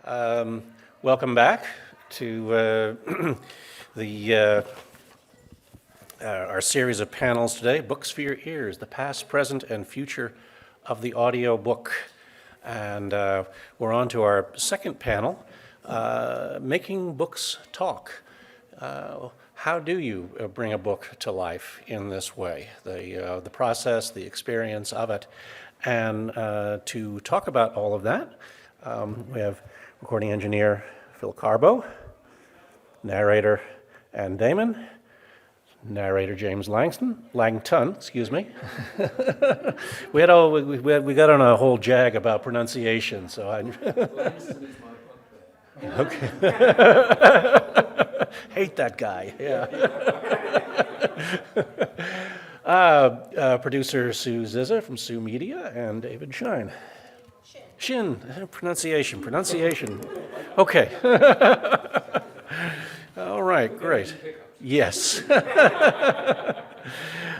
Welcome back to our series of panels today, Books for Your Ears, the past, present, and future of the audio book. And we're on to our second panel, Making Books Talk. How do you bring a book to life in this way? The process, the experience of it. And to talk about all of that, we have recording engineer Phil Carbo, narrator Ann Damon, narrator James Langton, excuse me. we got on a whole jag about pronunciation, so I. Okay. Hate that guy. Yeah. Producer Sue Zizza from Sue Media and David Shine. Shin. Pronunciation. Okay. All right, great. Yes.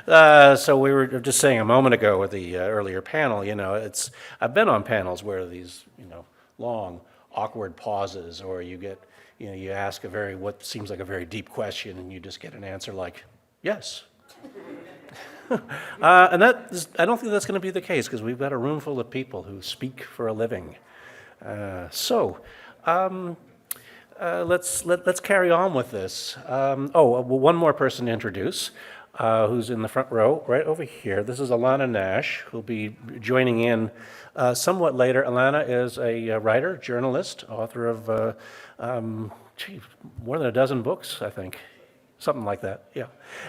So we were just saying a moment ago with the earlier panel, I've been on panels where these, long, awkward pauses, or you get, you ask what seems like a very deep question, and you just get an answer like, yes. And I don't think that's going to be the case, because we've got a room full of people who speak for a living. Let's carry on with this. One more person to introduce, who's in the front row, right over here. This is Alana Nash, who'll be joining in somewhat later. Alana is a writer, journalist, author of more than a dozen books, I think. Something like that, yeah.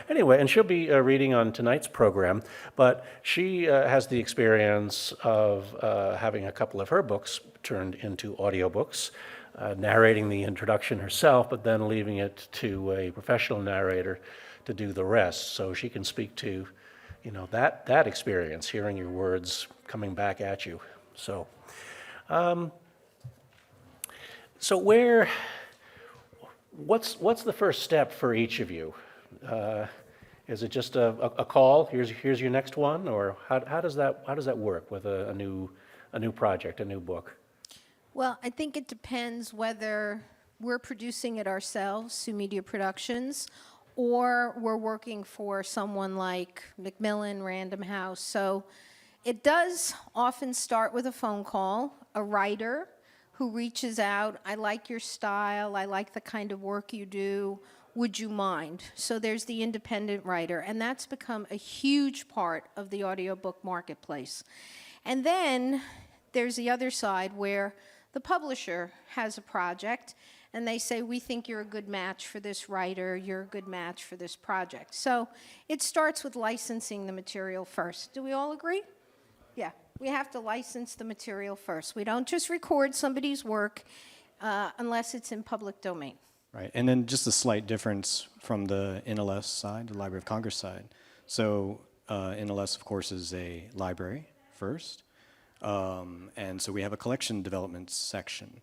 Anyway, and she'll be reading on tonight's program, but she has the experience of having a couple of her books turned into audiobooks, narrating the introduction herself, but then leaving it to a professional narrator to do the rest. So she can speak to, that experience, hearing your words coming back at you. So, what's the first step for each of you? Is it just a call? Here's your next one, or how does that work with a new project, a new book? Well, I think it depends whether we're producing it ourselves, Sue Media Productions, or we're working for someone like Macmillan, Random House. So it does often start with a phone call, a writer who reaches out, I like your style, I like the kind of work you do, would you mind? So there's the independent writer, and that's become a huge part of the audiobook marketplace. And then there's the other side where the publisher has a project, and they say, we think you're a good match for this writer, you're a good match for this project. So it starts with licensing the material first. Do we all agree? Yeah, we have to license the material first. We don't just record somebody's work unless it's in public domain. Right, and then just a slight difference from the NLS side, the Library of Congress side. So NLS, of course, is a library first. And so we have a collection development section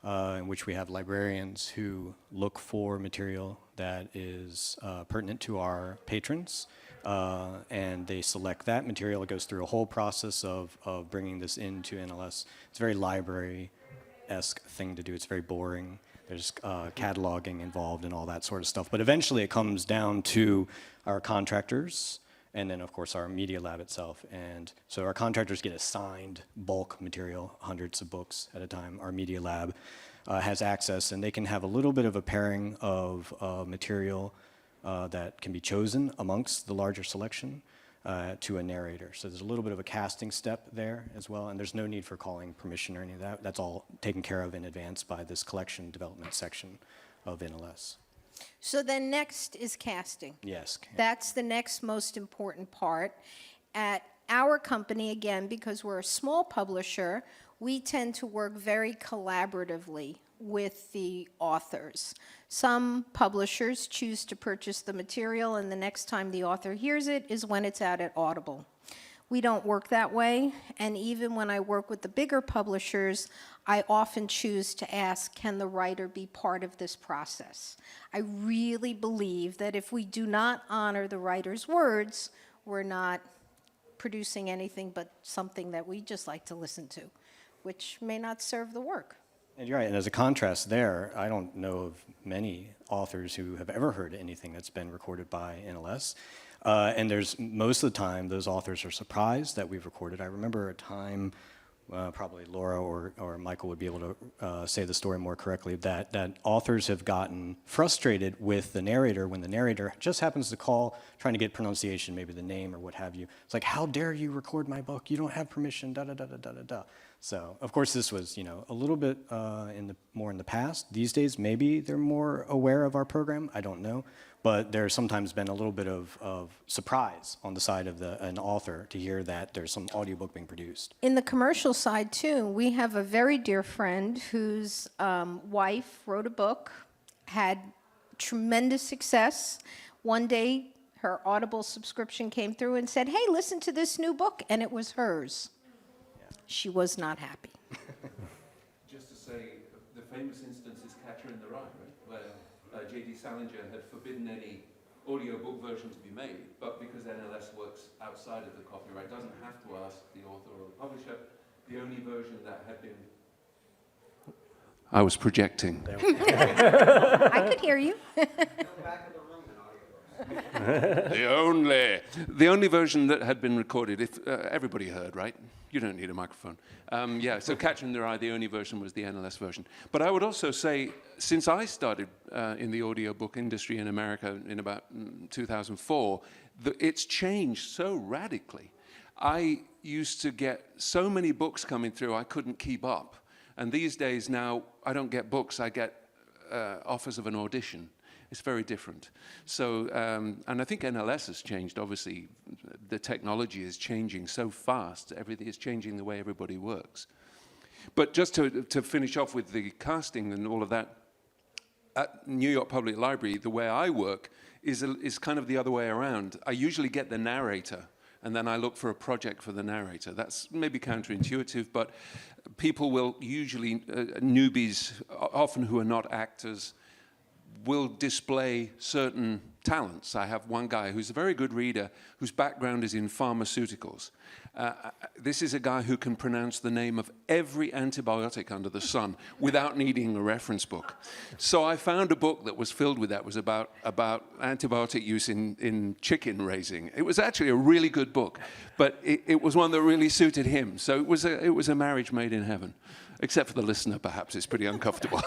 in which we have librarians who look for material that is pertinent to our patrons, and they select that material. It goes through a whole process of bringing this into NLS. It's a very library-esque thing to do. It's very boring. There's cataloging involved and all that sort of stuff. But eventually it comes down to our contractors, and then, of course, our media lab itself. And so our contractors get assigned bulk material, hundreds of books at a time. Our media lab has access, and they can have a little bit of a pairing of material that can be chosen amongst the larger selection to a narrator. So there's a little bit of a casting step there as well, and there's no need for calling permission or any of that. That's all taken care of in advance by this collection development section of NLS. So then next is casting. Yes. That's the next most important part. At our company, again, because we're a small publisher, we tend to work very collaboratively with the authors. Some publishers choose to purchase the material, and the next time the author hears it is when it's out at Audible. We don't work that way, and even when I work with the bigger publishers, I often choose to ask, can the writer be part of this process? I really believe that if we do not honor the writer's words, we're not producing anything but something that we just like to listen to, which may not serve the work. And you're right, and as a contrast there, I don't know of many authors who have ever heard anything that's been recorded by NLS. And there's, most of the time, those authors are surprised that we've recorded. I remember a time, probably Laura or Michael would be able to say the story more correctly, that authors have gotten frustrated with the narrator when the narrator just happens to call, trying to get pronunciation, maybe the name or what have you. It's like, how dare you record my book? You don't have permission, da-da-da-da-da-da-da. So, of course, this was, a little bit more in the past. These days, maybe they're more aware of our program. I don't know. But there's sometimes been a little bit of surprise on the side of an author to hear that there's some audiobook being produced. In the commercial side, too, we have a very dear friend whose wife wrote a book, had tremendous success. One day, her Audible subscription came through and said, hey, listen to this new book, and it was hers. She was not happy. Just to say, the famous instance is Catcher in the Rye, right? Where J.D. Salinger had forbidden any audiobook version to be made, but because NLS works outside of the copyright, doesn't have to ask the author or the publisher, the only version that had been... I was projecting. I could hear you. The only version that had been recorded, if everybody heard, right? You don't need a microphone. So Catcher in the Rye, the only version was the NLS version. But I would also say, since I started in the audiobook industry in America in about 2004, it's changed so radically. I used to get so many books coming through, I couldn't keep up. And these days now, I don't get books, I get offers of an audition. It's very different. So, and I think NLS has changed. Obviously, the technology is changing so fast. Everything is changing the way everybody works. But just to finish off with the casting and all of that, at New York Public Library, the way I work is kind of the other way around. I usually get the narrator, and then I look for a project for the narrator. That's maybe counterintuitive, but people will usually, newbies, often who are not actors, will display certain talents. I have one guy who's a very good reader whose background is in pharmaceuticals. This is a guy who can pronounce the name of every antibiotic under the sun without needing a reference book. So I found a book that was filled with that. It was about antibiotic use in chicken raising. It was actually a really good book, but it was one that really suited him. So it was a marriage made in heaven, except for the listener, perhaps. It's pretty uncomfortable.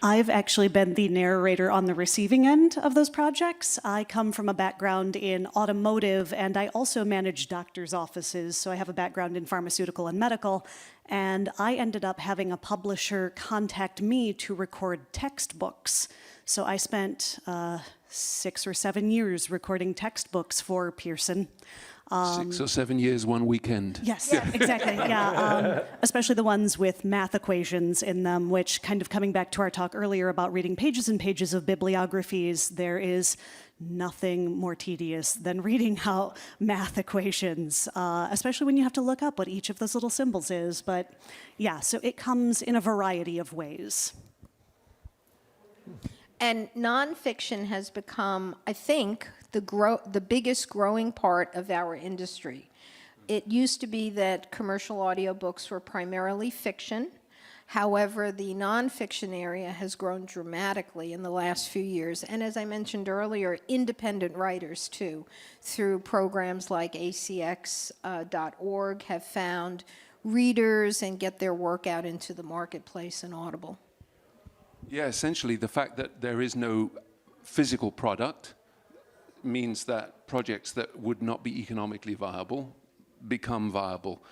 I've actually been the narrator on the receiving end of those projects. I come from a background in automotive, and I also manage doctors' offices, so I have a background in pharmaceutical and medical, and I ended up having a publisher contact me to record textbooks. So I spent 6 or 7 years recording textbooks for Pearson. 6 or 7 years, one weekend. Yes, exactly. Yeah, especially the ones with math equations in them, which, kind of coming back to our talk earlier about reading pages and pages of bibliographies, there is nothing more tedious than reading out math equations, especially when you have to look up what each of those little symbols is. But yeah, so it comes in a variety of ways. And nonfiction has become, I think, the biggest growing part of our industry. It used to be that commercial audiobooks were primarily fiction. However, the nonfiction area has grown dramatically in the last few years. And as I mentioned earlier, independent writers, too, through programs like acx.org have found readers and get their work out into the marketplace in Audible. Yeah, essentially the fact that there is no physical product means that projects that would not be economically viable become viable,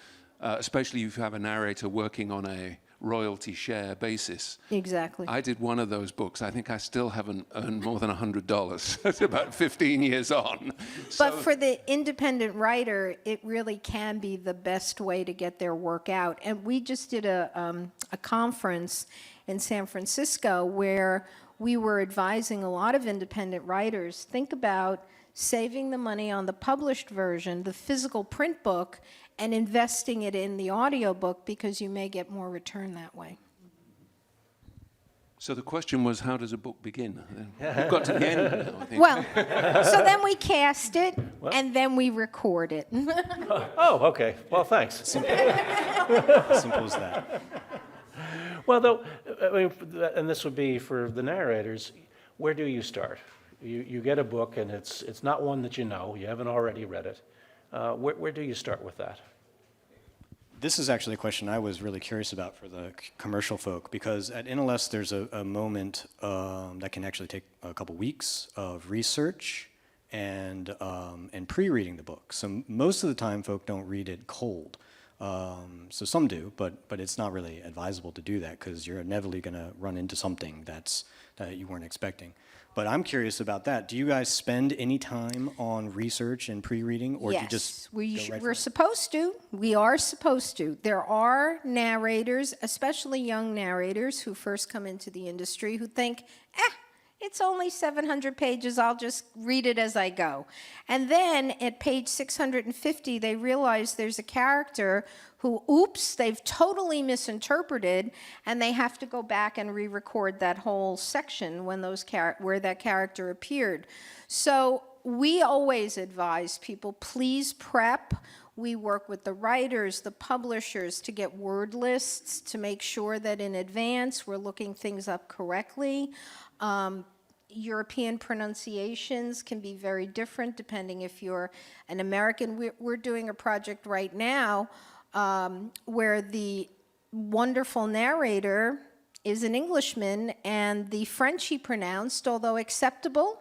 especially if you have a narrator working on a royalty share basis. Exactly. I did one of those books. I think I still haven't earned more than $100. That's about 15 years on. But for the independent writer, it really can be the best way to get their work out. And we just did a conference in San Francisco where we were advising a lot of independent writers, think about saving the money on the published version, the physical print book, and investing it in the audiobook because you may get more return that way. So the question was, how does a book begin? We've got to the end now, I think. Well, so then we cast it, and then we record it. Oh, okay. Well, thanks. Simple as that. Well, Well, though, I mean, and this would be for the narrators, where do you start? You get a book, and it's not one that you know, you haven't already read it. Where do you start with that? This is actually a question I was really curious about for the commercial folk, because at NLS there's a moment that can actually take a couple weeks of research and pre-reading the book. So most of the time folk don't read it cold. So some do, but it's not really advisable to do that because you're inevitably going to run into something that you weren't expecting. But I'm curious about that. Do you guys spend any time on research and pre-reading, or do you just go right for we're it? supposed to. We are supposed to. There are narrators, especially young narrators who first come into the industry, who think, it's only 700 pages, I'll just read it as I go. And then at page 650, they realize there's a character who, oops, they've totally misinterpreted, and they have to go back and re-record that whole section when where that character appeared. So we always advise people, please prep. We work with the writers, the publishers to get word lists to make sure that in advance we're looking things up correctly. European pronunciations can be very different depending if you're an American. We're doing a project right now where the wonderful narrator is an Englishman, and the French he pronounced, although acceptable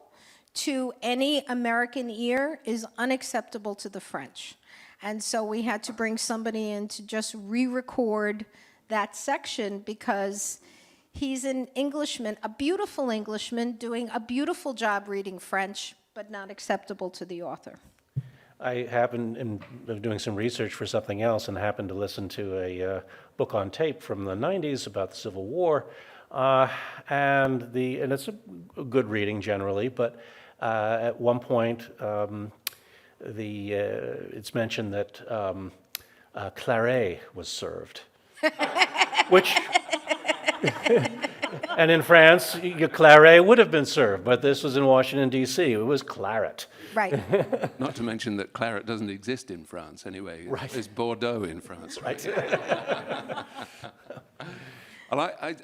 to any American ear, is unacceptable to the French. And so we had to bring somebody in to just re-record that section because he's an Englishman, a beautiful Englishman, doing a beautiful job reading French, but not acceptable to the author. I happened, in doing some research for something else, and happened to listen to a book on tape from the 90s about the Civil War, and it's a good reading generally, but at one point it's mentioned that claret was served, which, and in France, claret would have been served, but this was in Washington, D.C. It was claret. Right. Not to mention that claret doesn't exist in France anyway. Right. It's Bordeaux in France. Right. I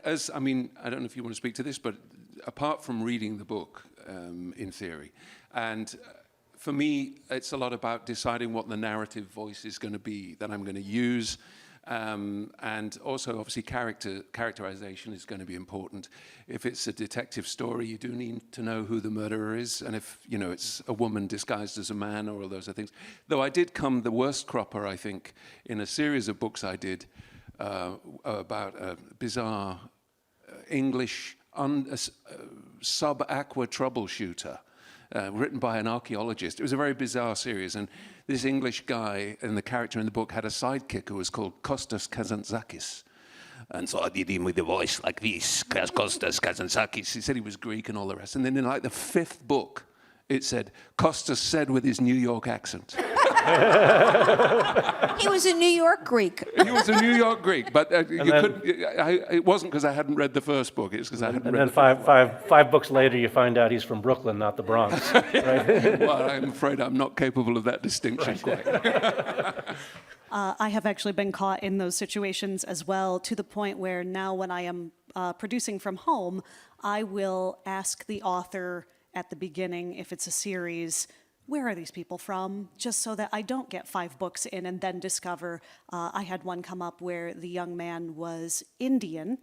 don't know if you want to speak to this, but apart from reading the book in theory, and for me, it's a lot about deciding what the narrative voice is going to be that I'm going to use. And also, obviously, characterization is going to be important. If it's a detective story, you do need to know who the murderer is, and if it's a woman disguised as a man, or all those other things. Though I did come the worst cropper, I think, in a series of books I did about a bizarre English sub-aqua troubleshooter. Written by an archaeologist. It was a very bizarre series, and this English guy and the character in the book had a sidekick who was called Kostas Kazantzakis. And so I did him with a voice like this, Kostas Kazantzakis. He said he was Greek and all the rest. And then in like the fifth book, it said, Kostas said with his New York accent. He was a New York Greek. He was a New York Greek, but it wasn't because I hadn't read the first book. It's because I hadn't read And then five books later, you find out he's from Brooklyn, not the Bronx. Right? Well, I'm afraid I'm not capable of that distinction quite. I have actually been caught in those situations as well, to the point where now when I am producing from home, I will ask the author at the beginning, if it's a series, where are these people from? Just so that I don't get 5 books in and then discover. I had one come up where the young man was Indian,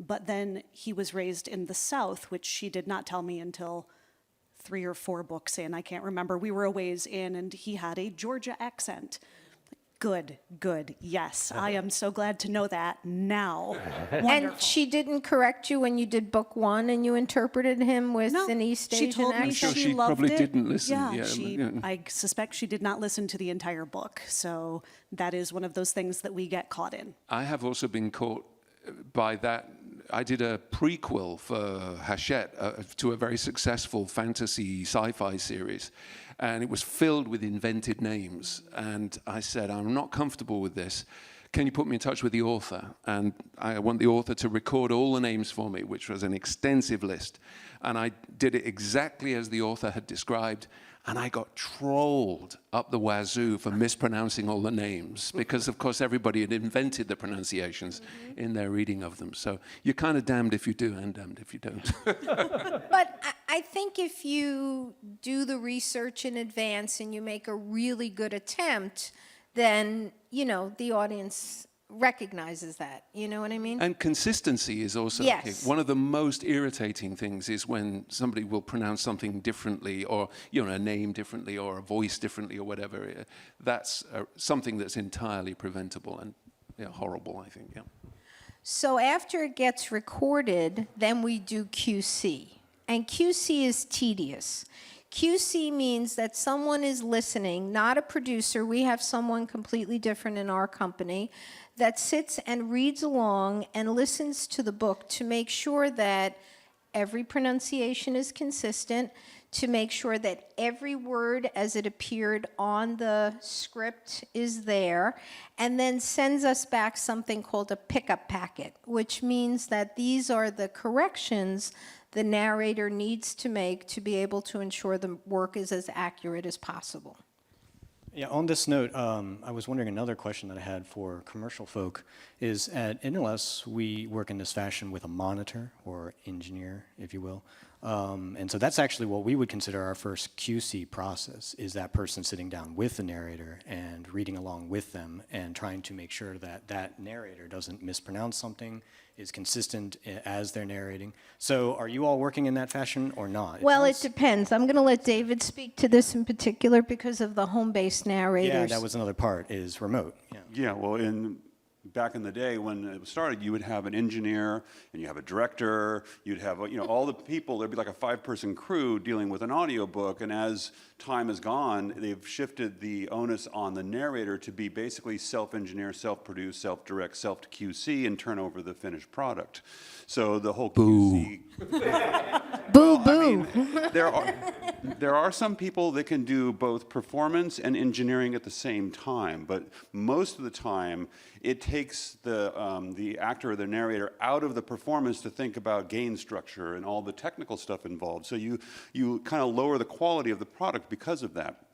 but then he was raised in the South, which she did not tell me until 3 or 4 books in. I can't remember. We were a ways in, and he had a Georgia accent. Good, yes. I am so glad to know that now. Wonderful. And she didn't correct you when you did book 1 and you interpreted him with an East Asian she told me accent? sure she she loved probably it. didn't listen, Yeah, yeah. I suspect she did not listen to the entire book. So that is one of those things that we get caught in. I have also been caught by that. I did a prequel for Hachette to a very successful fantasy sci-fi series, and it was filled with invented names. And I said, I'm not comfortable with this. Can you put me in touch with the author? And I want the author to record all the names for me, which was an extensive list. And I did it exactly as the author had described. And I got trolled up the wazoo for mispronouncing all the names because, of course, everybody had invented the pronunciations in their reading of them. So you're kind of damned if you do and damned if you don't. But I think if you do the research in advance and you make a really good attempt, then, you know, the audience recognizes that. You know what I mean? And consistency is also Yes. one of the most irritating things is when somebody will pronounce something differently or, you know, a name differently or a voice differently or whatever. That's something that's entirely preventable and horrible, I think, yeah. So after it gets recorded, then we do QC. And QC is tedious. QC means that someone is listening, not a producer. We have someone completely different in our company that sits and reads along and listens to the book to make sure that every pronunciation is consistent, to make sure that every word as it appeared on the script is there, and then sends us back something called a pickup packet, which means that these are the corrections the narrator needs to make to be able to ensure the work is as accurate as possible. Yeah, on this note, I was wondering another question that I had for commercial folk is at NLS, we work in this fashion with a monitor or engineer, if you will. And so that's actually what we would consider our first QC process, is that person sitting down with the narrator and reading along with them and trying to make sure that that narrator doesn't mispronounce something, is consistent as they're narrating. So are you all working in that fashion or not? Well, it depends. I'm going to let David speak to this in particular because of the home-based narrators. Yeah, that was another part, is remote. Yeah. Yeah, well, back in the day when it started, you would have an engineer and you have a director, you'd have all the people. There'd be like a 5-person crew dealing with an audiobook, and as time has gone, they've shifted the onus on the narrator to be basically self-engineer, self-produce, self-direct, self-QC, and turn over the finished product. So the whole QC. Boo, boo. There are some people that can do both performance and engineering at the same time, but most of the time it takes the actor or the narrator out of the performance to think about gain structure and all the technical stuff involved. So you kind of lower the quality of the product because of that.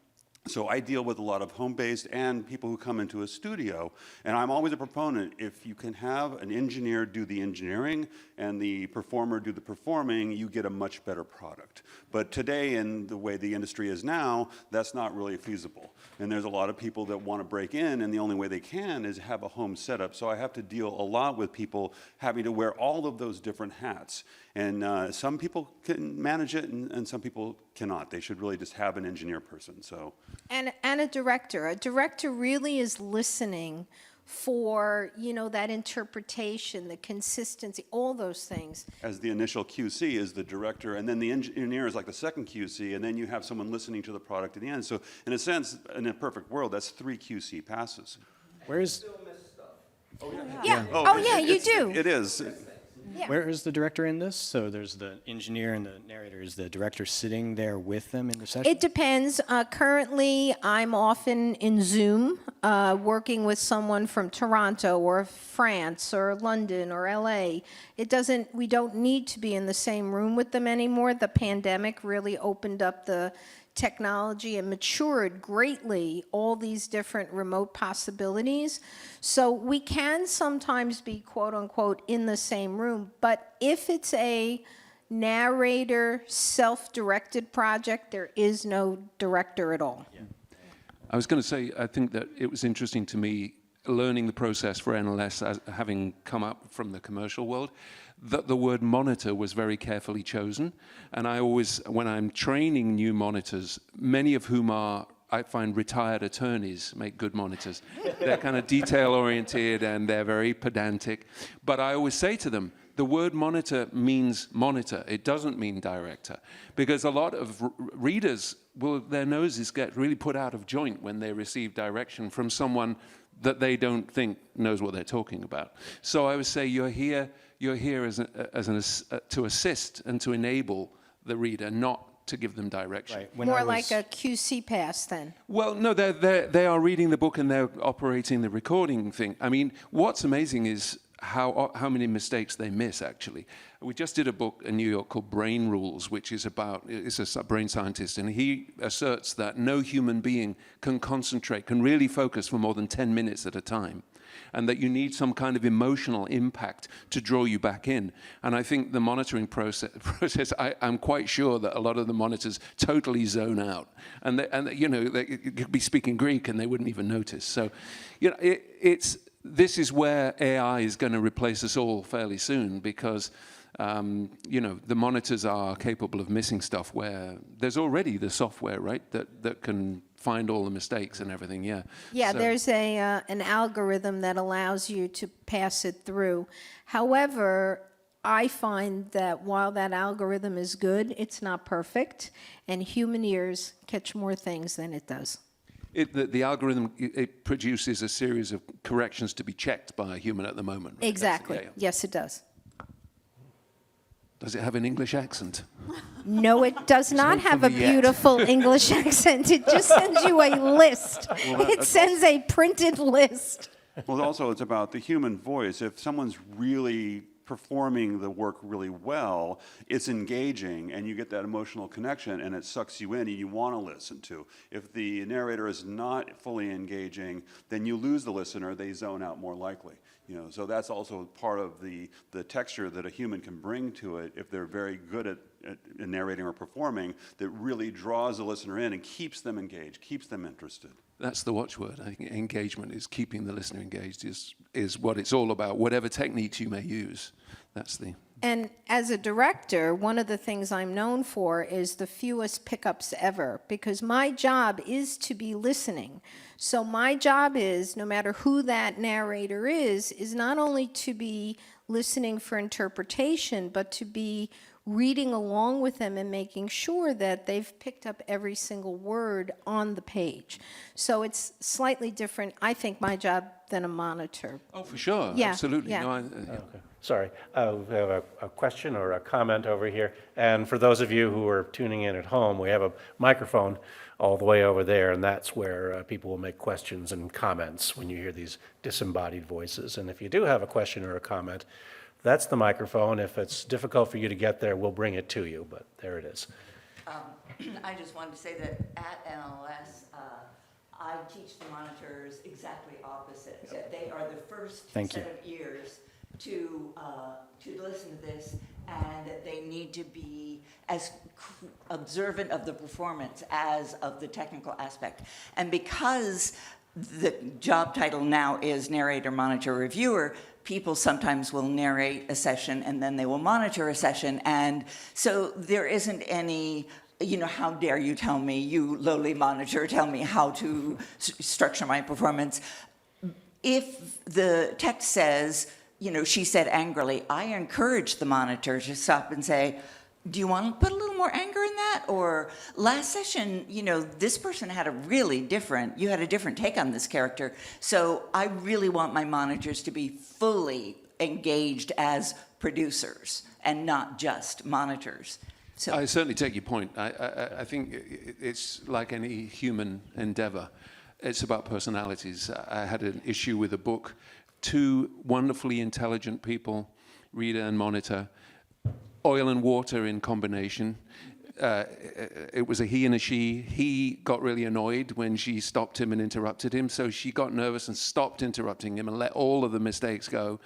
So I deal with a lot of home-based and people who come into a studio, and I'm always a proponent, if you can have an engineer do the engineering and the performer do the performing, you get a much better product. But today, in the way the industry is now, that's not really feasible. And there's a lot of people that want to break in, and the only way they can is have a home setup. So I have to deal a lot with people having to wear all of those different hats. And some people can manage it, and some people cannot. They should really just have an engineer person. So. And a director. A director really is listening for, that interpretation, the consistency, all those things. As the initial QC is the director, and then the engineer is like the second QC, and then you have someone listening to the product at the end. So in a sense, in a perfect world, that's 3 QC passes. Where's Yeah. Oh, yeah, you do. It is. Yeah. Where is the director in this? So there's the engineer and the narrator. Is the director sitting there with them in the session? It depends. Currently, I'm often in Zoom, working with someone from Toronto or France or London or LA. We don't need to be in the same room with them anymore. The pandemic really opened up the technology and matured greatly all these different remote possibilities. So we can sometimes be, quote unquote, in the same room, but if it's a narrator self-directed project, there is no director at all. Yeah. I was going to say, I think that it was interesting to me learning the process for NLS, as having come up from the commercial world, that the word monitor was very carefully chosen. And I always, when I'm training new monitors, many of whom are, I find, retired attorneys make good monitors. They're kind of detail-oriented and they're very pedantic. But I always say to them, the word monitor means monitor. It doesn't mean director. Because a lot of readers, their noses get really put out of joint when they receive direction from someone that they don't think knows what they're talking about. So I would say you're here to assist and to enable the reader, not to give them direction. Right. More like a QC pass then. Well, no, they are reading the book and they're operating the recording thing. I mean, what's amazing is how many mistakes they miss, actually. We just did a book in New York called Brain Rules, which is it's a brain scientist, and he asserts that no human being can concentrate, can really focus for more than 10 minutes at a time, and that you need some kind of emotional impact to draw you back in. And I think the monitoring process I'm quite sure that a lot of the monitors totally zone out. And they could be speaking Greek and they wouldn't even notice. So, this is where AI is going to replace us all fairly soon, because the monitors are capable of missing stuff where there's already the software, right, that can find all the mistakes and everything. Yeah. Yeah, So- there's an algorithm that allows you to pass it through. However, I find that while that algorithm is good, it's not perfect, and human ears catch more things than it does. The algorithm, it produces a series of corrections to be checked by a human at the moment. Right? Exactly. Yeah. Yes, it does. Does it have an English accent? No, it does not have a from the yet. beautiful English accent. It just sends you a list. It sends a printed list. Well, also, it's about the human voice. If someone's really performing the work really well, it's engaging, and you get that emotional connection, and it sucks you in, and you want to listen to. If the narrator is not fully engaging, then you lose the listener. They zone out more likely. So that's also part of the texture that a human can bring to it if they're very good at narrating or performing, that really draws the listener in and keeps them engaged, keeps them interested. That's the watchword. I think engagement is keeping the listener engaged is what it's all about, whatever techniques you may use. That's the... And as a director, one of the things I'm known for is the fewest pickups ever, because my job is to be listening. So my job is, no matter who that narrator is not only to be listening for interpretation, but to be reading along with them and making sure that they've picked up every single word on the page. So it's slightly different, I think, my job than a monitor. Oh, for sure. Yeah, Absolutely. yeah. No, Okay. Sorry, we have a question or a comment over here. And for those of you who are tuning in at home, we have a microphone all the way over there, and that's where people will make questions and comments when you hear these disembodied voices. And if you do have a question or a comment, that's the microphone. If it's difficult for you to get there, we'll bring it to you, but there it is. I just wanted to say that at NLS, I teach the monitors exactly opposite. That they are the first Thank you. set of ears to listen to this, and that they need to be as observant of the performance as of the technical aspect. And because the job title now is narrator, monitor, reviewer, people sometimes will narrate a session and then they will monitor a session. And so there isn't any, how dare you tell me, you lowly monitor, tell me how to structure my performance. If the text says, she said angrily, I encourage the monitor to stop and say, do you want to put a little more anger in that? Or last session, this person had you had a different take on this character. So I really want my monitors to be fully engaged as producers and not just monitors. So I certainly take your point. I think it's like any human endeavor. It's about personalities. I had an issue with a book. Two wonderfully intelligent people, reader and monitor, oil and water in combination. It was a he and a she. He got really annoyed when she stopped him and interrupted him, so she got nervous and stopped interrupting him and let all of the mistakes go.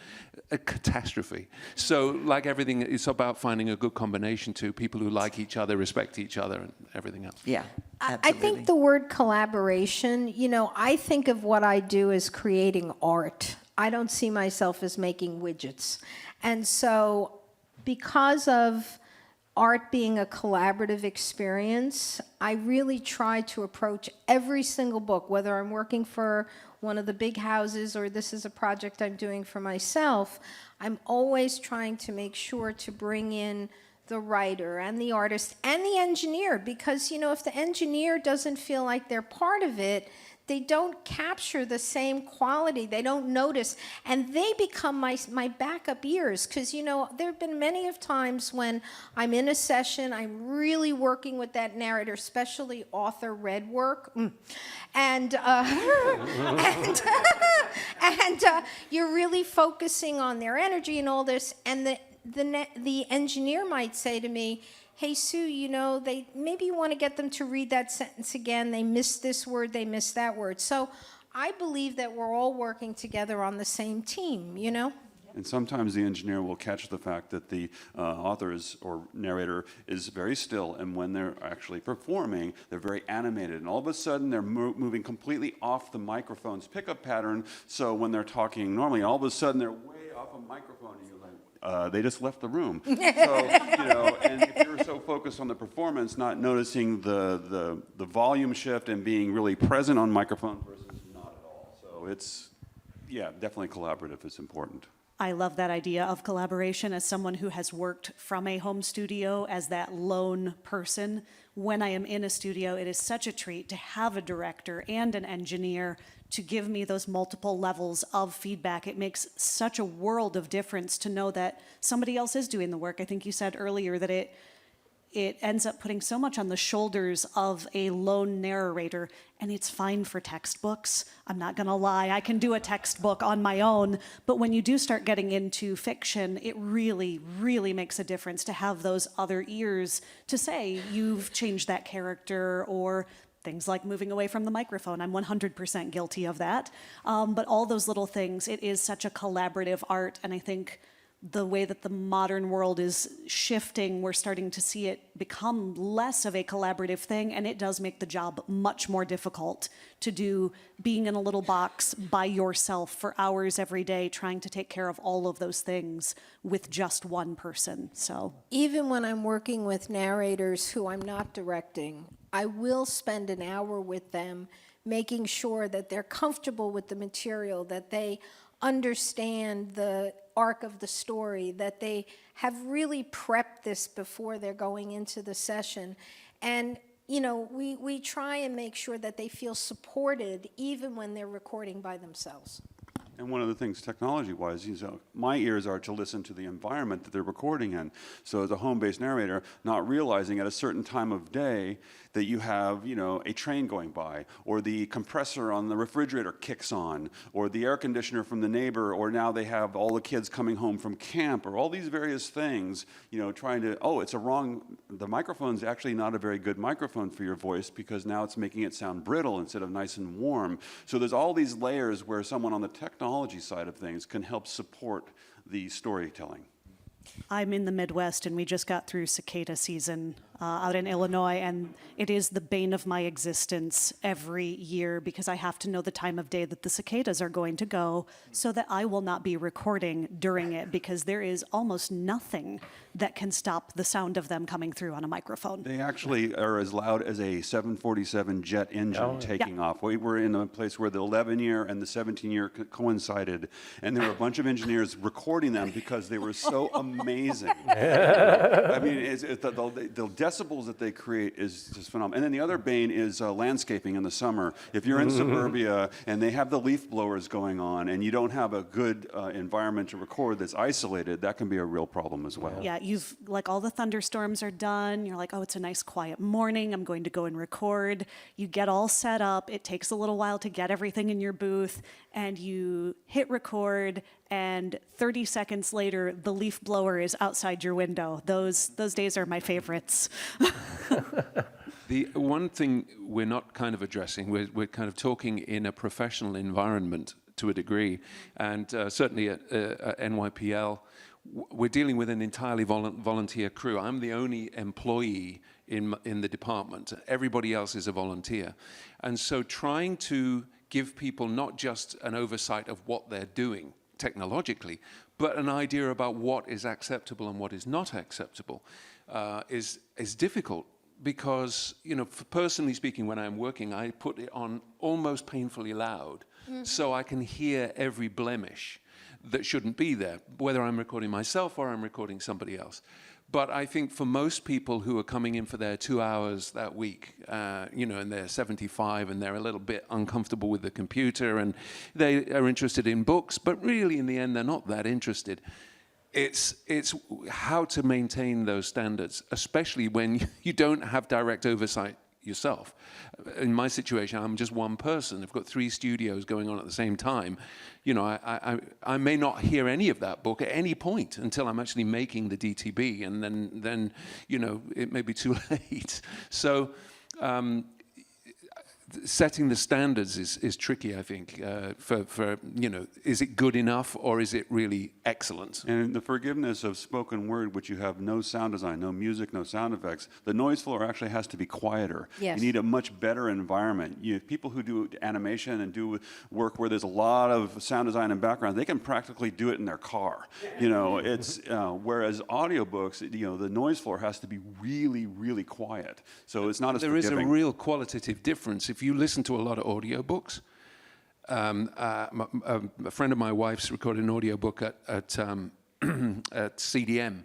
A catastrophe. So like everything, it's about finding a good combination to people who like each other, respect each other, and everything else. yeah, I absolutely. think the word collaboration, I think of what I do as creating art. I don't see myself as making widgets. And so because of art being a collaborative experience, I really try to approach every single book, whether I'm working for one of the big houses or this is a project I'm doing for myself, I'm always trying to make sure to bring in the writer and the artist and the engineer, because, if the engineer doesn't feel like they're part of it, they don't capture the same quality. They don't notice, and they become my backup ears. Because there have been many of times when I'm in a session, I'm really working with that narrator, especially author read work, and you're really focusing on their energy and all this, and the engineer might say to me, "Hey, Sue, maybe you want to get them to read that sentence again. They missed this word, they missed that word." So I believe that we're all working together on the same team, And sometimes the engineer will catch the fact that the author or narrator is very still, and when they're actually performing, they're very animated. And all of a sudden, they're moving completely off the microphone's pickup pattern. So when they're talking normally, all of a sudden, they're way off a microphone, and you're like, they just left the room. So, and if you're so focused on the performance, not noticing the volume shift and being really present on microphone versus not at all. So it's, definitely collaborative is important. I love that idea of collaboration. As someone who has worked from a home studio as that lone person, when I am in a studio, it is such a treat to have a director and an engineer to give me those multiple levels of feedback. It makes such a world of difference to know that somebody else is doing the work. I think you said earlier that it ends up putting so much on the shoulders of a lone narrator, and it's fine for textbooks. I'm not gonna lie, I can do a textbook on my own, but when you do start getting into fiction, it really, really makes a difference to have those other ears to say, you've changed that character, or things like moving away from the microphone. I'm 100% guilty of that. But all those little things, it is such a collaborative art, and I think the way that the modern world is shifting, we're starting to see it become less of a collaborative thing, and it does make the job much more difficult to do, being in a little box by yourself for hours every day, trying to take care of all of those things with just one person. So even when I'm working with narrators who I'm not directing, I will spend an hour with them making sure that they're comfortable with the material, that they understand the arc of the story, that they have really prepped this before they're going into the session. And we try and make sure that they feel supported even when they're recording by themselves. And one of the things technology-wise, my ears are to listen to the environment that they're recording in. So as a home-based narrator, not realizing at a certain time of day that you have, a train going by, or the compressor on the refrigerator kicks on, or the air conditioner from the neighbor, or now they have all the kids coming home from camp, or all these various things, trying to, the microphone's actually not a very good microphone for your voice because now it's making it sound brittle instead of nice and warm. So there's all these layers where someone on the technology side of things can help support the storytelling. I'm in the Midwest, and we just got through cicada season out in Illinois, and it is the bane of my existence every year because I have to know the time of day that the cicadas are going to go so that I will not be recording during it, because there is almost nothing that can stop the sound of them coming through on a microphone. They actually are as loud as a 747 jet engine taking off. We were in a place where the 11-year and the 17-year coincided, and there were a bunch of engineers recording them because they were so amazing. I mean, the decibels that they create is just phenomenal. And then the other bane is landscaping in the summer. If you're in suburbia and they have the leaf blowers going on and you don't have a good environment to record that's isolated, that can be a real problem as well. Yeah, all the thunderstorms are done. You're like, oh, it's a nice quiet morning. I'm going to go and record. You get all set up. It takes a little while to get everything in your booth, and you hit record, and 30 seconds later, the leaf blower is outside your window. Those days are my favorites. The one thing we're not kind of addressing, we're kind of talking in a professional environment to a degree, and certainly at NYPL, we're dealing with an entirely volunteer crew. I'm the only employee in the department. Everybody else is a volunteer. And so trying to give people not just an oversight of what they're doing technologically, but an idea about what is acceptable and what is not acceptable is difficult. Because, personally speaking, when I'm working, I put it on almost painfully loud so I can hear every blemish that shouldn't be there, whether I'm recording myself or I'm recording somebody else. But I think for most people who are coming in for their 2 hours that week, and they're 75 and they're a little bit uncomfortable with the computer and they are interested in books, but really in the end they're not that interested. It's how to maintain those standards, especially when you don't have direct oversight yourself. In my situation, I'm just one person. I've got 3 studios going on at the same time. I may not hear any of that book at any point until I'm actually making the DTB, and then it may be too late. So setting the standards is tricky, I think, for is it good enough or is it really excellent? And the forgiveness of spoken word, which you have no sound design, no music, no sound effects, the noise floor actually has to be quieter. Yes. You need a much better environment. People who do animation and do work where there's a lot of sound design and background, they can practically do it in their car. It's whereas audiobooks, the noise floor has to be really, really quiet. So it's not as There is forgiving. a real qualitative difference. If you listen to a lot of audiobooks, a friend of my wife's recorded an audiobook at CDM,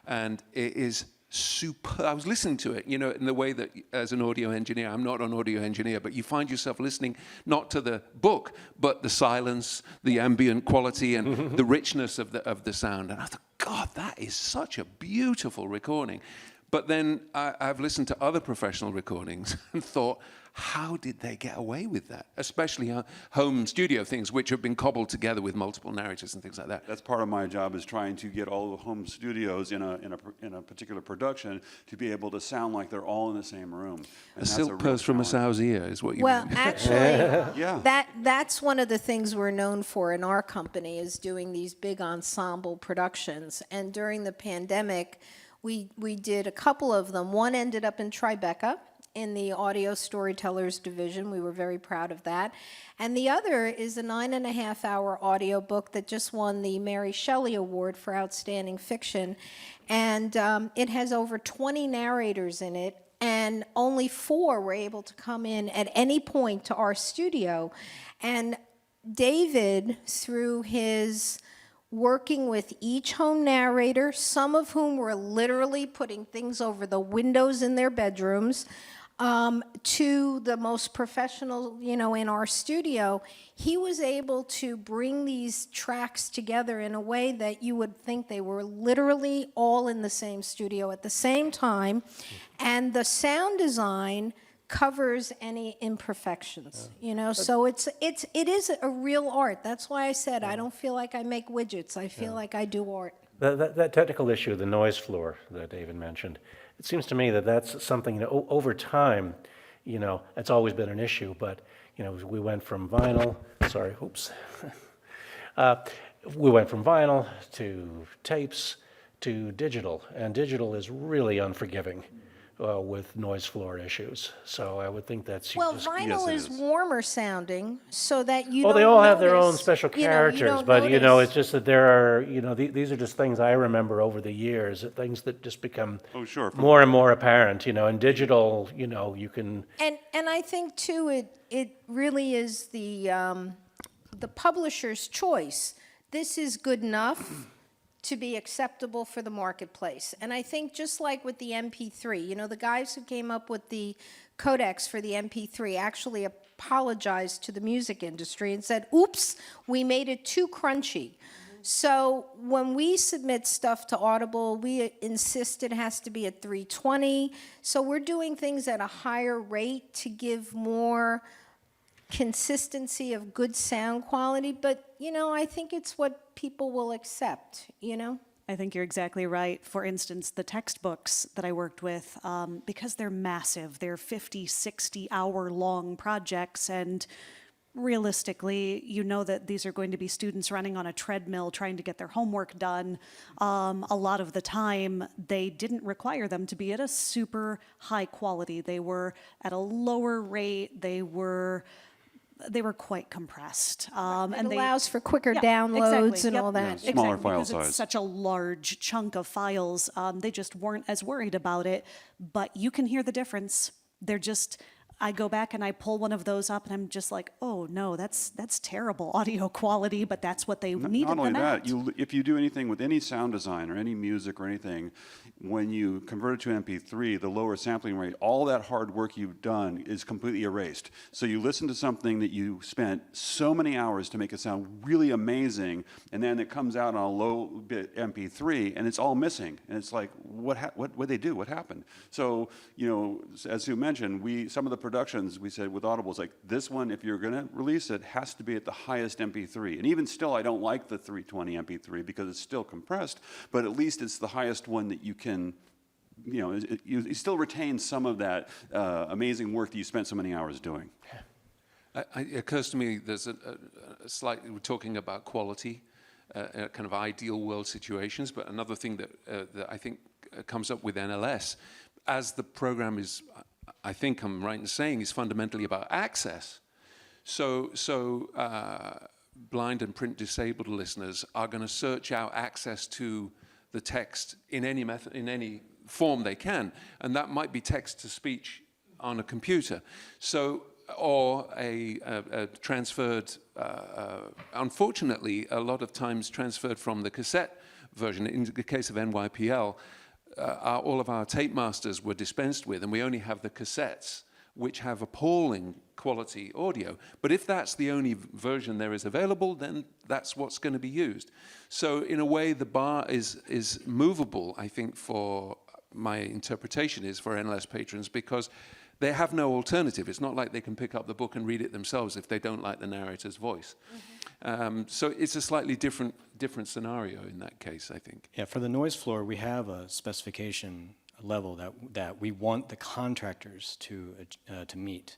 and it is super. I was listening to it, in the way that as an audio engineer, I'm not an audio engineer, but you find yourself listening not to the book, but the silence, the ambient quality, and the richness of the sound. And I thought, God, that is such a beautiful recording. But then I've listened to other professional recordings and thought, how did they get away with that? Especially home studio things, which have been cobbled together with multiple narrators and things like that. That's part of my job, is trying to get all the home studios in a particular production to be able to sound like they're all in the same room. And A silk purse from a sow's ear is what you mean. Actually, Yeah. that's one of the things we're known for in our company, is doing these big ensemble productions. And during the pandemic, we did a couple of them. One ended up in Tribeca in the audio storytellers division. We were very proud of that. And the other is a 9.5-hour audio book that just won the Mary Shelley Award for Outstanding Fiction. And it has over 20 narrators in it, and only 4 were able to come in at any point to our studio. And David, through his working with each home narrator, some of whom were literally putting things over the windows in their bedrooms, to the most professional, in our studio, he was able to bring these tracks together in a way that you would think they were literally all in the same studio at the same time. And the sound design covers any imperfections, so it is a real art. That's why I said I don't feel like I make widgets. I feel like I do art. That technical issue, the noise floor that David mentioned, it seems to me that that's something, over time, it's always been an issue, but, we went from vinyl, we went from vinyl to tapes to digital, and digital is really unforgiving with noise floor issues. So I would think that's... Well, vinyl it is is. warmer sounding, so that you Well, don't they all have their own notice, special you characters, don't but notice. it's just that there are, these are just things I remember over the years, things that just become Oh, sure. more and more apparent. In digital, you can... And I think too, it really is the publisher's choice. This is good enough to be acceptable for the marketplace. And I think just like with the MP3, the guys who came up with the codecs for the MP3 actually apologized to the music industry and said, oops, we made it too crunchy. So when we submit stuff to Audible, we insist it has to be at 320. So we're doing things at a higher rate to give more consistency of good sound quality, but I think it's what people will accept, I think you're exactly right. For instance, the textbooks that I worked with, because they're massive, they're 50, 60-hour-long projects, and realistically, that these are going to be students running on a treadmill trying to get their homework done. A lot of the time, they didn't require them to be at a super high quality. They were at a lower rate. They were quite compressed. It and allows for quicker Yeah, downloads exactly. and Yep. all that. Yeah, smaller Exactly, file because size. it's such a large chunk of files. They just weren't as worried about it, but you can hear the difference. They're just I go back and I pull one of those up, and I'm just like, oh no, that's terrible audio quality, but that's what they needed Not only them that, at. if you do anything with any sound design or any music or anything, when you convert it to MP3, the lower sampling rate, all that hard work you've done is completely erased. So you listen to something that you spent so many hours to make it sound really amazing, and then it comes out on a low bit MP3, and it's all missing. And it's like, what they do? What happened? So, as Sue mentioned, some of the productions we said with Audible is like, this one, if you're going to release it, has to be at the highest MP3. And even still, I don't like the 320 MP3 because it's still compressed, but at least it's the highest one that you can, you still retain some of that amazing work that you spent so many hours doing. It occurs to me there's a slightly, we're talking about quality, kind of ideal world situations, but another thing that I think comes up with NLS, as the program is, I think I'm right in saying, is fundamentally about access. So blind and print disabled listeners are going to search out access to the text in any method, in any form they can, and that might be text to speech on a computer. So, or a transferred, unfortunately, a lot of times transferred from the cassette version. In the case of NYPL, all of our tape masters were dispensed with, and we only have the cassettes, which have appalling quality audio. But if that's the only version there is available, then that's what's going to be used. So in a way, the bar is movable, I think, for my interpretation is for NLS patrons, because they have no alternative. It's not like they can pick up the book and read it themselves if they don't like the narrator's voice. So it's a slightly different scenario in that case, I think. Yeah, for the noise floor, we have a specification level that we want the contractors to meet.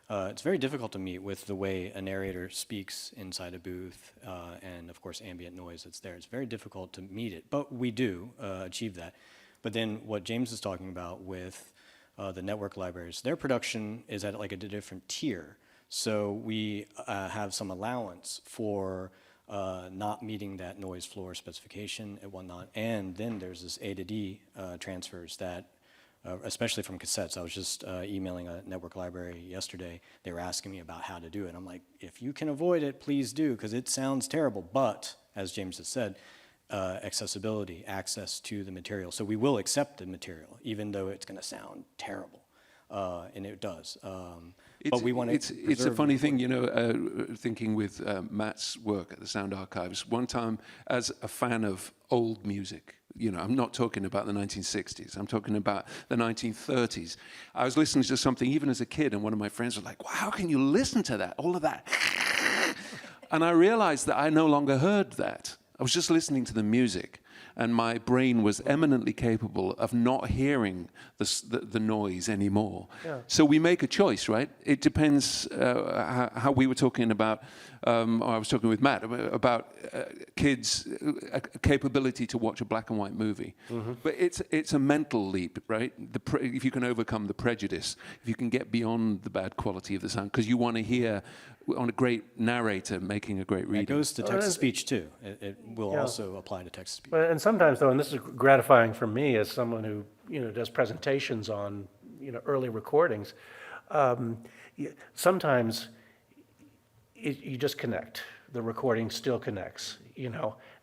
It's very difficult to meet with the way a narrator speaks inside a booth and, of course, ambient noise that's there. It's very difficult to meet it, but we do achieve that. But then what James is talking about with the network libraries, their production is at like a different tier. So we have some allowance for not meeting that noise floor specification and whatnot. And then there's this A to D transfers that, especially from cassettes. I was just emailing a network library yesterday. They were asking me about how to do it. I'm like, if you can avoid it, please do, because it sounds terrible. But, as James has said, accessibility, access to the material. So we will accept the material, even though it's going to sound terrible. And it does. But we want to. It's a funny thing, thinking with Matt's work at the Sound Archives. One time, as a fan of old music, I'm not talking about the 1960s. I'm talking about the 1930s. I was listening to something even as a kid, and one of my friends was like, "Wow, how can you listen to that? All of that." And I realized that I no longer heard that. I was just listening to the music, and my brain was eminently capable of not hearing the noise anymore. Yeah. So we make a choice, right? It depends how we were talking about, or I was talking with Matt about kids' capability to watch a black and white movie. Mm-hmm. But it's a mental leap, right? If you can overcome the prejudice, if you can get beyond the bad quality of the sound, because you want to hear on a great narrator making a great reading. It goes to text-to-speech, too. It will also apply to text-to-speech. And sometimes, though, and this is gratifying for me as someone who, does presentations on, early recordings, sometimes you just connect. The recording still connects,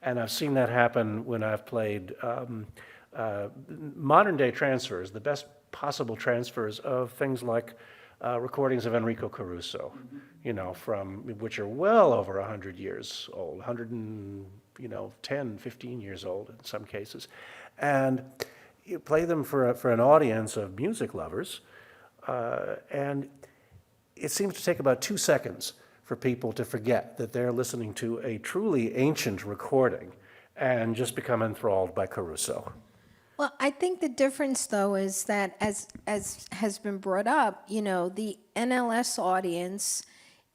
And I've seen that happen when I've played modern-day transfers, the best possible transfers of things like recordings of Enrico Caruso, from which are well over 100 years old, 110, 15 years old in some cases. And you play them for an audience of music lovers, and it seems to take about 2 seconds for people to forget that they're listening to a truly ancient recording and just become enthralled by Caruso. Well, I think the difference, though, is that as has been brought up, the NLS audience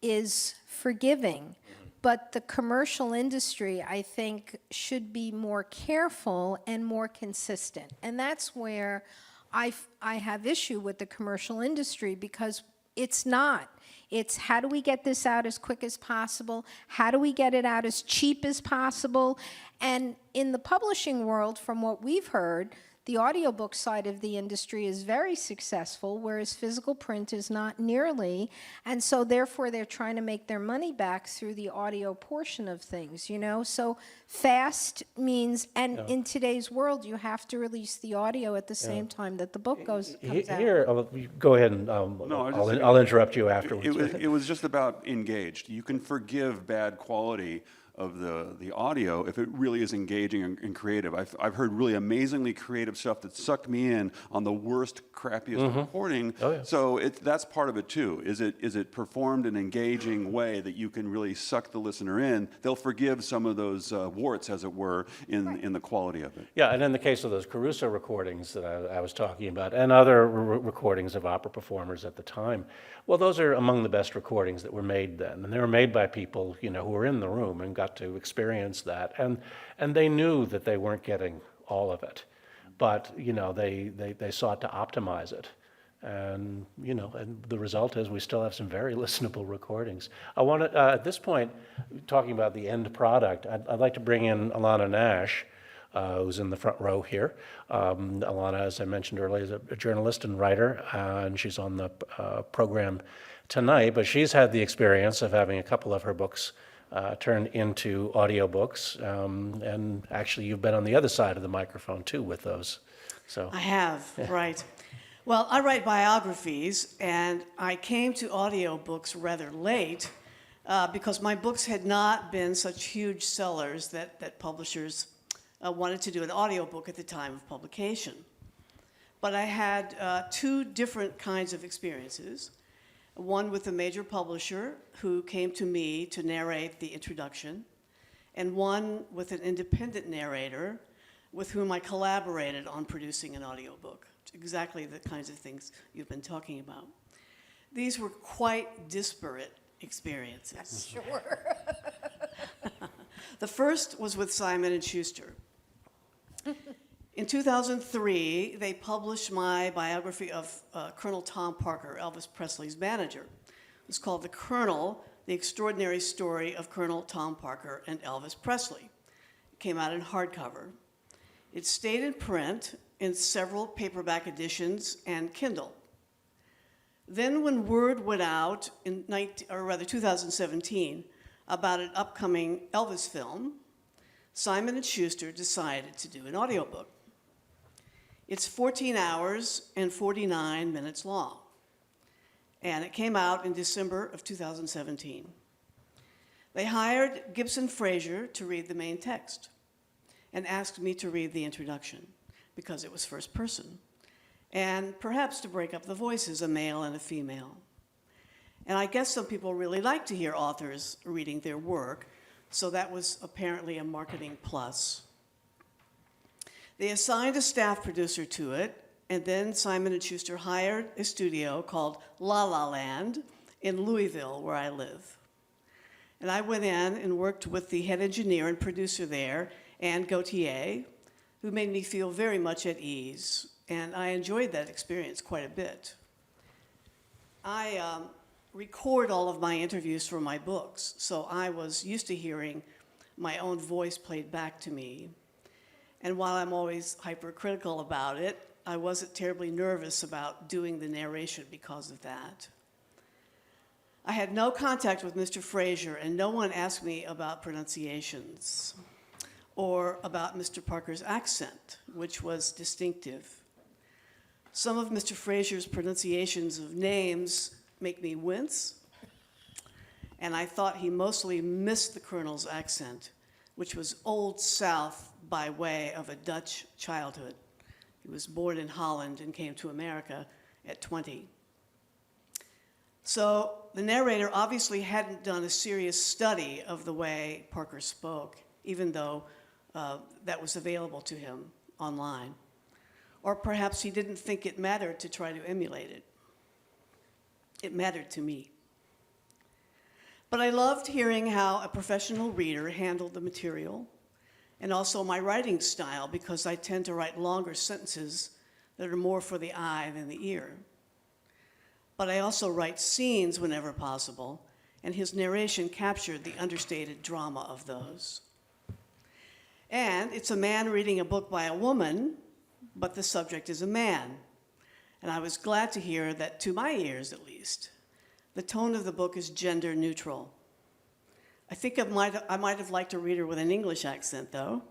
is forgiving, but the commercial industry, I think, should be more careful and more consistent. And that's where I have issue with the commercial industry, because it's not. It's how do we get this out as quick as possible? How do we get it out as cheap as possible? And in the publishing world, from what we've heard, the audiobook side of the industry is very successful, whereas physical print is not nearly. And so therefore they're trying to make their money back through the audio portion of things, you know? So fast means, and in today's world, you have to release the audio at the same time that the book comes out. Here, go ahead and I was just I'll, saying- I'll interrupt you afterwards. It was just about engaged. You can forgive bad quality of the audio if it really is engaging and creative. I've heard really amazingly creative stuff that sucked me in on the worst, crappiest recording. Oh, yeah. So that's part of it too. Is it performed in an engaging way that you can really suck the listener in? They'll forgive some of those warts, as it were, in the quality of it. Yeah, and in the case of those Caruso recordings that I was talking about, and other recordings of opera performers at the time, well, those are among the best recordings that were made then, and they were made by people, you know, who were in the room and got to experience that, and they knew that they weren't getting all of it, but you know, they sought to optimize it, and you know, and the result is we still have some very listenable recordings. I want to, at this point, talking about the end product, I'd like to bring in Alana Nash, who's in the front row here. Alana, as I mentioned earlier, is a journalist and writer, and she's on the program tonight, but she's had the experience of having a couple of her books turned into audiobooks, and actually you've been on the other side of the microphone too with those. So I have, right. Well, I write biographies, and I came to audiobooks rather late because my books had not been such huge sellers that publishers wanted to do an audiobook at the time of publication. But I had two different kinds of experiences. One with a major publisher who came to me to narrate the introduction, and one with an independent narrator with whom I collaborated on producing an audiobook. Exactly the kinds of things you've been talking about. These were quite disparate experiences. Sure. The first was with Simon & Schuster. In 2003, they published my biography of Colonel Tom Parker, Elvis Presley's manager. It was called The Colonel, The Extraordinary Story of Colonel Tom Parker and Elvis Presley. It came out in hardcover. It stayed in print in several paperback editions and Kindle. Then when word went out in 2017 about an upcoming Elvis film, Simon & Schuster decided to do an audiobook. It's 14 hours and 49 minutes long, and it came out in December of 2017. They hired Gibson Fraser to read the main text and asked me to read the introduction because it was first person, and perhaps to break up the voices, a male and a female. And I guess some people really like to hear authors reading their work, so that was apparently a marketing plus. They assigned a staff producer to it, and then Simon & Schuster hired a studio called La La Land in Louisville, where I live. And I went in and worked with the head engineer and producer there, Anne Gauthier, who made me feel very much at ease, and I enjoyed that experience quite a bit. I record all of my interviews for my books, so I was used to hearing my own voice played back to me. And while I'm always hypercritical about it, I wasn't terribly nervous about doing the narration because of that. I had no contact with Mr. Fraser, and no one asked me about pronunciations or about Mr. Parker's accent, which was distinctive. Some of Mr. Fraser's pronunciations of names make me wince, and I thought he mostly missed the Colonel's accent, which was Old South by way of a Dutch childhood. He was born in Holland and came to America at 20. So the narrator obviously hadn't done a serious study of the way Parker spoke, even though that was available to him online. Or perhaps he didn't think it mattered to try to emulate it. It mattered to me. But I loved hearing how a professional reader handled the material, and also my writing style, because I tend to write longer sentences that are more for the eye than the ear. But I also write scenes whenever possible, and his narration captured the understated drama of those. And it's a man reading a book by a woman, but the subject is a man. And I was glad to hear that, to my ears at least, the tone of the book is gender neutral. I think I might have liked a reader with an English accent, though,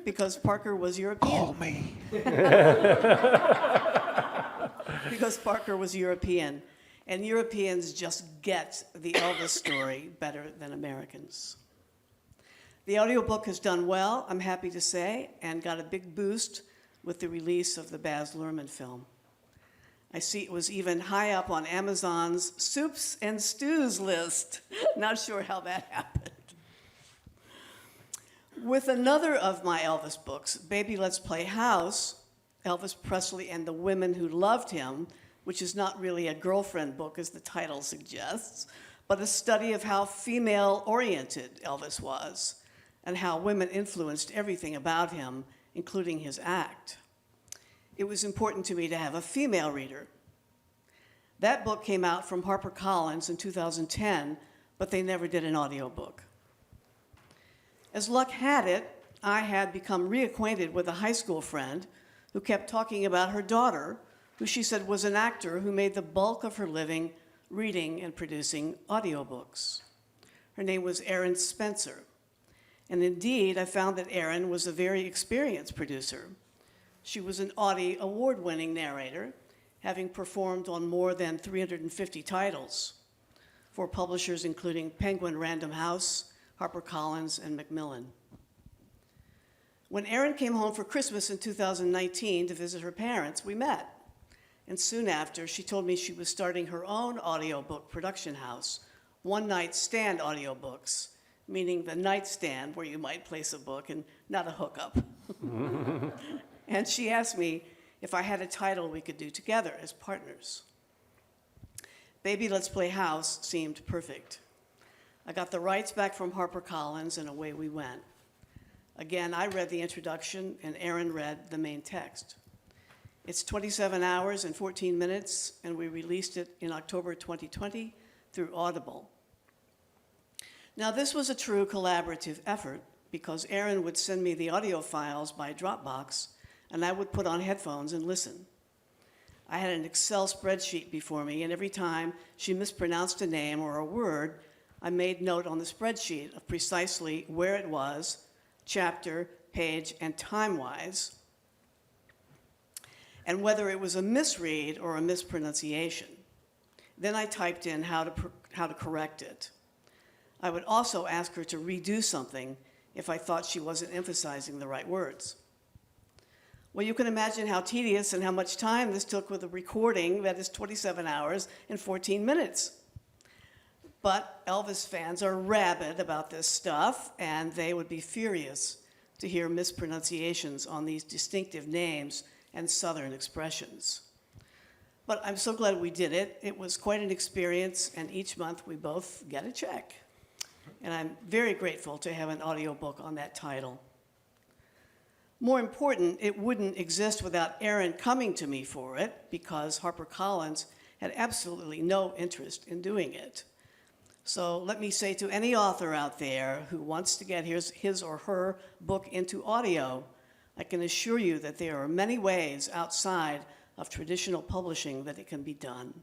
because Parker was European. Call me. Because Parker was European, and Europeans just get the Elvis story better than Americans. The audiobook has done well, I'm happy to say, and got a big boost with the release of the Baz Luhrmann film. I see it was even high up on Amazon's soups and stews list. Not sure how that happened. With another of my Elvis books, Baby Let's Play House, Elvis Presley and the Women Who Loved Him, which is not really a girlfriend book as the title suggests, but a study of how female-oriented Elvis was and how women influenced everything about him, including his act. It was important to me to have a female reader. That book came out from HarperCollins in 2010, but they never did an audiobook. As luck had it, I had become reacquainted with a high school friend who kept talking about her daughter, who she said was an actor who made the bulk of her living reading and producing audiobooks. Her name was Erin Spencer. And indeed, I found that Erin was a very experienced producer. She was an Audie award-winning narrator, having performed on more than 350 titles for publishers including Penguin Random House, HarperCollins, and Macmillan. When Erin came home for Christmas in 2019 to visit her parents, we met. And soon after, she told me she was starting her own audiobook production house, One Night Stand Audiobooks, meaning the nightstand where you might place a book and not a hookup. And she asked me if I had a title we could do together as partners. Baby Let's Play House seemed perfect. I got the rights back from HarperCollins, and away we went. Again, I read the introduction, and Erin read the main text. It's 27 hours and 14 minutes, and we released it in October 2020 through Audible. Now, this was a true collaborative effort because Erin would send me the audio files by Dropbox, and I would put on headphones and listen. I had an Excel spreadsheet before me, and every time she mispronounced a name or a word, I made note on the spreadsheet of precisely where it was, chapter, page, and time-wise, and whether it was a misread or a mispronunciation. Then I typed in how to correct it. I would also ask her to redo something if I thought she wasn't emphasizing the right words. Well, you can imagine how tedious and how much time this took with a recording that is 27 hours and 14 minutes. But Elvis fans are rabid about this stuff, and they would be furious to hear mispronunciations on these distinctive names and Southern expressions. But I'm so glad we did it. It was quite an experience, and each month we both get a check. And I'm very grateful to have an audiobook on that title. More important, it wouldn't exist without Erin coming to me for it, because HarperCollins had absolutely no interest in doing it. So let me say to any author out there who wants to get his or her book into audio, I can assure you that there are many ways outside of traditional publishing that it can be done.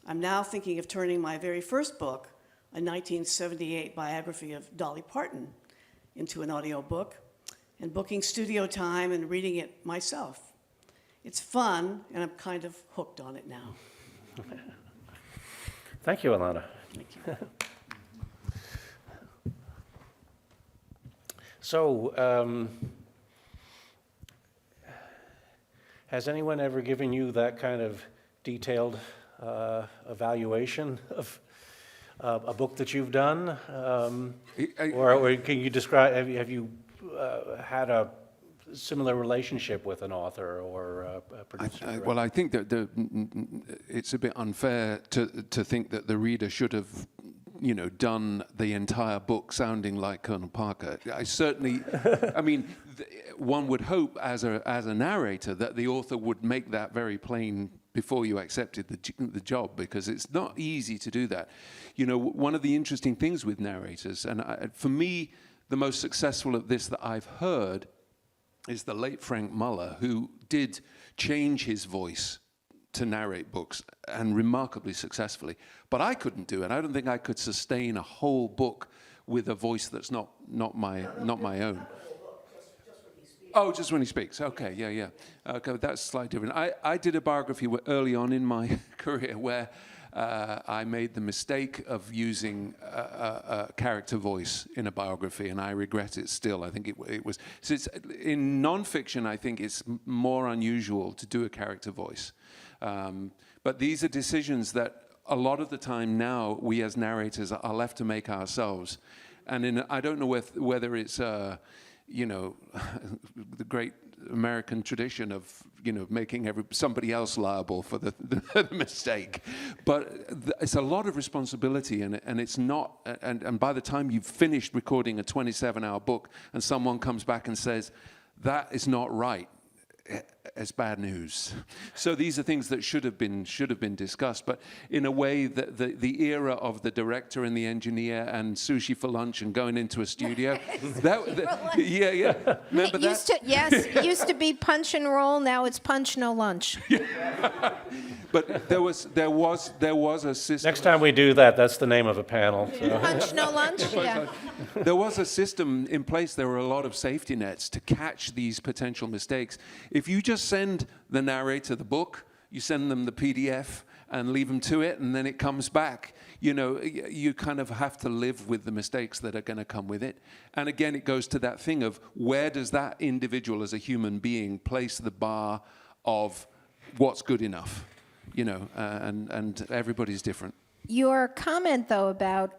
I'm now thinking of turning my very first book, a 1978 biography of Dolly Parton, into an audiobook, and booking studio time and reading it myself. It's fun, and I'm kind of hooked on it now. Thank you, Alana. Thank you. So, has anyone ever given you that kind of detailed evaluation of a book that you've done? Or can you describe, have you had a similar relationship with an author or a producer? Well, I think that it's a bit unfair to think that the reader should have, done the entire book sounding like Colonel Parker. I certainly, I mean, one would hope as a narrator that the author would make that very plain before you accepted the job, because it's not easy to do that. One of the interesting things with narrators, and for me, the most successful of this that I've heard, is the late Frank Muller, who did change his voice to narrate books, and remarkably successfully. But I couldn't do it. I don't think I could sustain a whole book with a voice that's not my own. Oh, just when he speaks. Okay, yeah. Okay, that's slightly different. I did a biography early on in my career where I made the mistake of using a character voice in a biography, and I regret it still. I think it was... So it's, in nonfiction, I think it's more unusual to do a character voice. But these are decisions that a lot of the time now we as narrators are left to make ourselves. And I don't know whether it's... the great American tradition of, making somebody else liable for the mistake. But it's a lot of responsibility, and it's not, and by the time you've finished recording a 27-hour book and someone comes back and says, that is not right, it's bad news. So these are things that should have been discussed, but in a way that the era of the director and the engineer and sushi for lunch and going into a studio, yeah. Remember that? It used to be punch and roll. Now it's punch no lunch. But there was a system. Next time we do that, that's the name of a panel. So. Punch no lunch. Yeah. There was a system in place. There were a lot of safety nets to catch these potential mistakes. If you just send the narrator the book, you send them the PDF and leave them to it, and then it comes back, you kind of have to live with the mistakes that are going to come with it. And again, it goes to that thing of where does that individual as a human being place the bar of what's good enough, and everybody's different. Your comment, though, about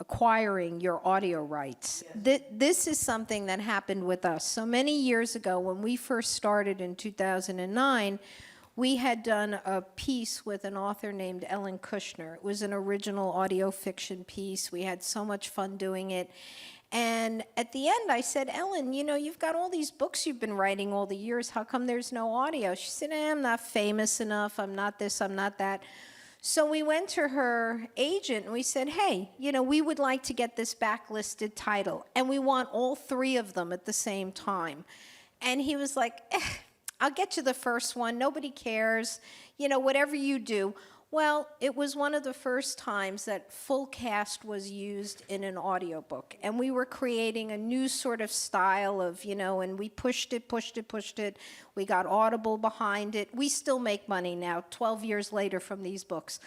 acquiring your audio rights. This is something that happened with us. So many years ago, when we first started in 2009, we had done a piece with an author named Ellen Kushner. It was an original audio fiction piece. We had so much fun doing it. And at the end, I said, Ellen, you've got all these books you've been writing all the years. How come there's no audio? She said, I'm not famous enough. I'm not this, I'm not that. So we went to her agent and we said, hey, we would like to get this backlisted title, and we want all three of them at the same time. And he was like, I'll get you the first one. Nobody cares. Whatever you do. Well, it was one of the first times that full cast was used in an audiobook. And we were creating a new sort of style of, and we pushed it. We got Audible behind it. We still make money now, 12 years later, from these books.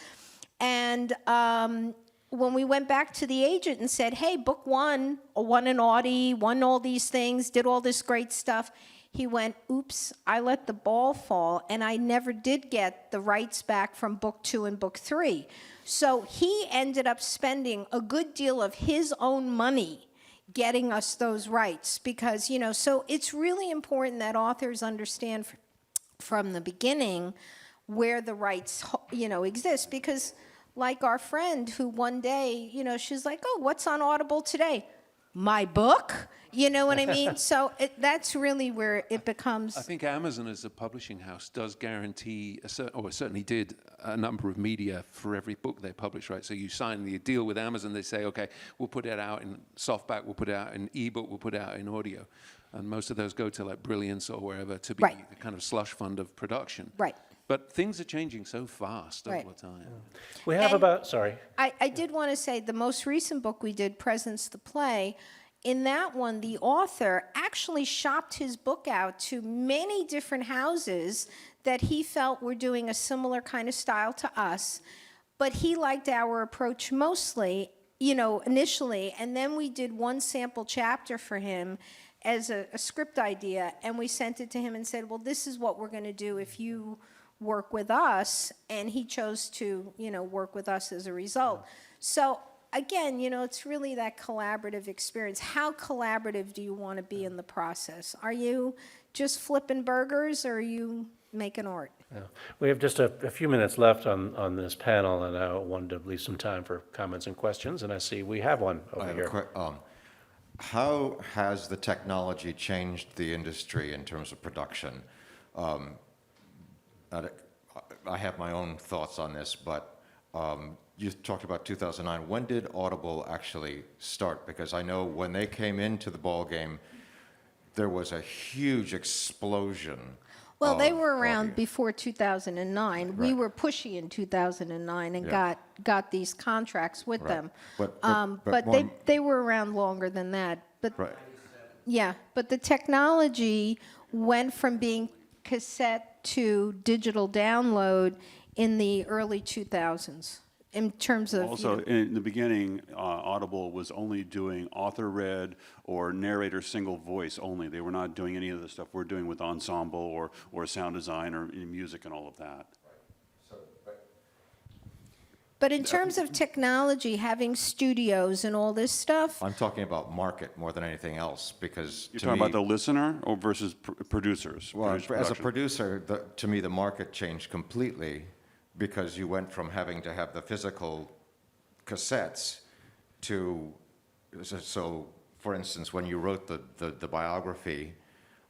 And when we went back to the agent and said, hey, book one an Audi, won all these things, did all this great stuff, he went, oops, I let the ball fall, and I never did get the rights back from book 2 and book 3. So he ended up spending a good deal of his own money getting us those rights because, so it's really important that authors understand from the beginning where the rights, exist. Because like our friend who one day, she's like, oh, what's on Audible today? My book? You know what I mean? So that's really where it becomes... I think Amazon as a publishing house does guarantee, or certainly did, a number of media for every book they publish, right? So you sign the deal with Amazon, they say, okay, we'll put it out in softback, we'll put it out in ebook, we'll put it out in audio. And most of those go to like Brilliance or wherever to be the kind of slush fund of production. Right. But things are changing so fast all the time. We have sorry. I did want to say the most recent book we did, Presence the Play, in that one, the author actually shopped his book out to many different houses that he felt were doing a similar kind of style to us, but he liked our approach mostly, initially, and then we did one sample chapter for him as a script idea, and we sent it to him and said, well, this is what we're going to do if you work with us, and he chose to, work with us as a result. So again, it's really that collaborative experience. How collaborative do you want to be in the process? Are you just flipping burgers, or are you making art? Yeah. We have just a few minutes left on this panel, and I wanted to leave some time for comments and questions, and I see we have one over here. How has the technology changed the industry in terms of production? I have my own thoughts on this, but you talked about 2009. When did Audible actually start? Because I know when they came into the ballgame, there was a huge explosion. Well, they of were around audio. before 2009. We Right. were pushy in 2009 and Yeah. got these contracts with Right. them. But But more- they were around longer than that. But Right. yeah, but the technology went from being cassette to digital download in the early 2000s in terms of, Also, in the beginning, Audible was only doing author-read or narrator single voice only. They were not doing any of the stuff we're doing with Ensemble or sound design or in music and all of that. but in terms of technology, having studios and all this stuff, I'm talking about market more than anything else, because You're to talking me, about the listener or versus producers? well, Produce as a production. producer, to me, the market changed completely, because you went from having to have the physical cassettes to, so for instance, when you wrote the biography,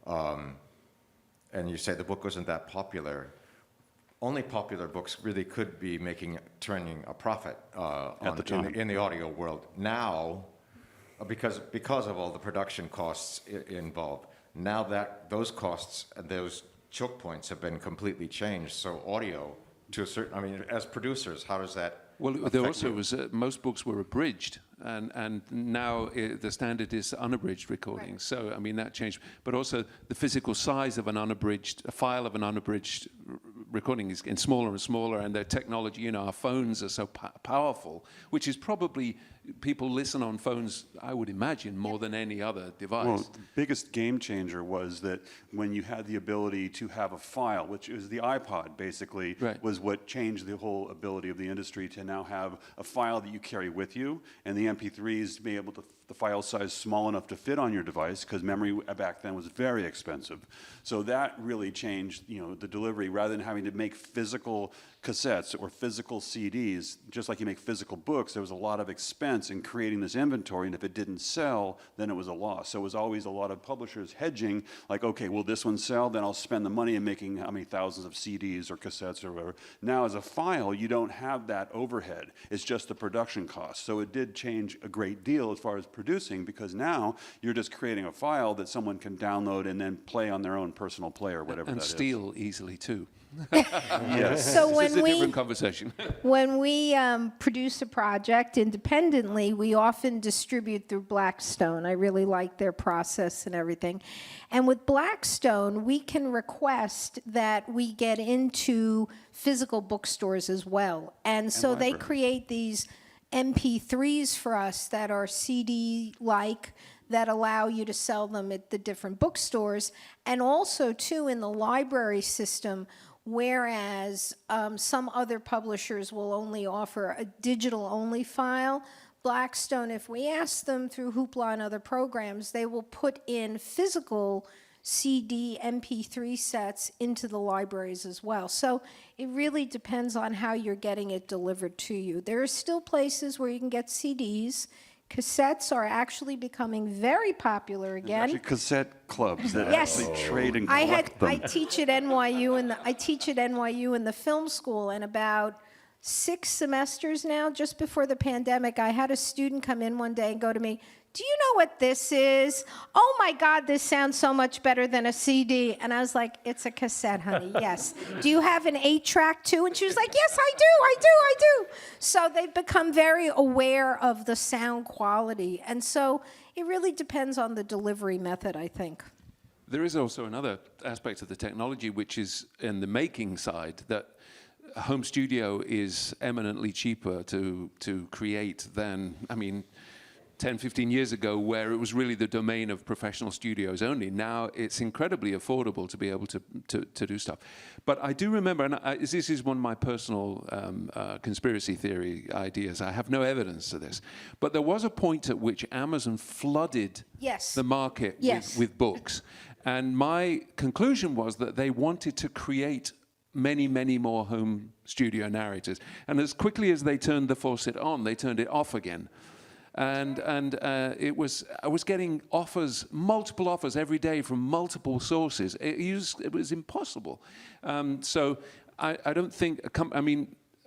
and you say the book wasn't that popular, only popular books really could be turning a profit At the time. in the audio world. Now, because of all the production costs involved, now that those costs and those choke points have been completely changed. So audio, to a certain, I mean, as producers, how does that Well, there affect also you? was most books were abridged, and now the standard is unabridged recordings. So I mean that changed, but also the physical size of a file of an unabridged recording is getting smaller and smaller, and the technology, you know, our phones are so powerful, which is probably people listen on phones, I would imagine, more than any other device. Well, the biggest game changer was that when you had the ability to have a file, which is the iPod basically, Right. was what changed the whole ability of the industry to now have a file that you carry with you, and the MP3s be able to, the file size small enough to fit on your device, because memory back then was very expensive. So that really changed, you know, the delivery. Rather than having to make physical cassettes or physical CDs, just like you make physical books, there was a lot of expense in creating this inventory, and if it didn't sell, then it was a loss. So it was always a lot of publishers hedging, like, okay, will this one sell? Then I'll spend the money in making how many thousands of CDs or cassettes or whatever. Now, as a file, you don't have that overhead. It's just the production cost. So it did change a great deal as far as producing, because now you're just creating a file that someone can download and then play on their own personal player, whatever and that is. steal easily too. Yes. so It's when a we different conversation. when we produce a project independently, we often distribute through Blackstone. I really like their process and everything. And with Blackstone, we can request that we get into physical bookstores as well. And so they libraries. create these MP3s for us that are CD-like, that allow you to sell them at the different bookstores. And also, too, in the library system, whereas some other publishers will only offer a digital-only file, Blackstone, if we ask them through Hoopla and other programs, they will put in physical CD, MP3 sets into the libraries as well. So it really depends on how you're getting it delivered to you. There are still places where you can get CDs. Cassettes are actually becoming very popular again. Actually, cassette clubs that Yes. actually trade and I collect them. teach at NYU in the film school, and about 6 semesters now, just before the pandemic, I had a student come in one day and go to me, "Do you know what this is? Oh my God, this sounds so much better than a CD." And I was like, "It's a cassette, honey, yes." "Do you have an 8-track too?" And she was like, "Yes, I do. So they've become very aware of the sound quality. And so it really depends on the delivery method, I think. There is also another aspect of the technology, which is in the making side, that a home studio is eminently cheaper to create than, 10, 15 years ago, where it was really the domain of professional studios only. Now it's incredibly affordable to be able to do stuff. But I do remember, and this is one of my personal conspiracy theory ideas. I have no evidence to this. But there was a point at which Amazon flooded Yes. the market Yes. with books. And my conclusion was that they wanted to create many, many more home studio narrators. And as quickly as they turned the faucet on, they turned it off again. And I was getting offers, multiple offers every day from multiple sources. It was impossible. So I don't think,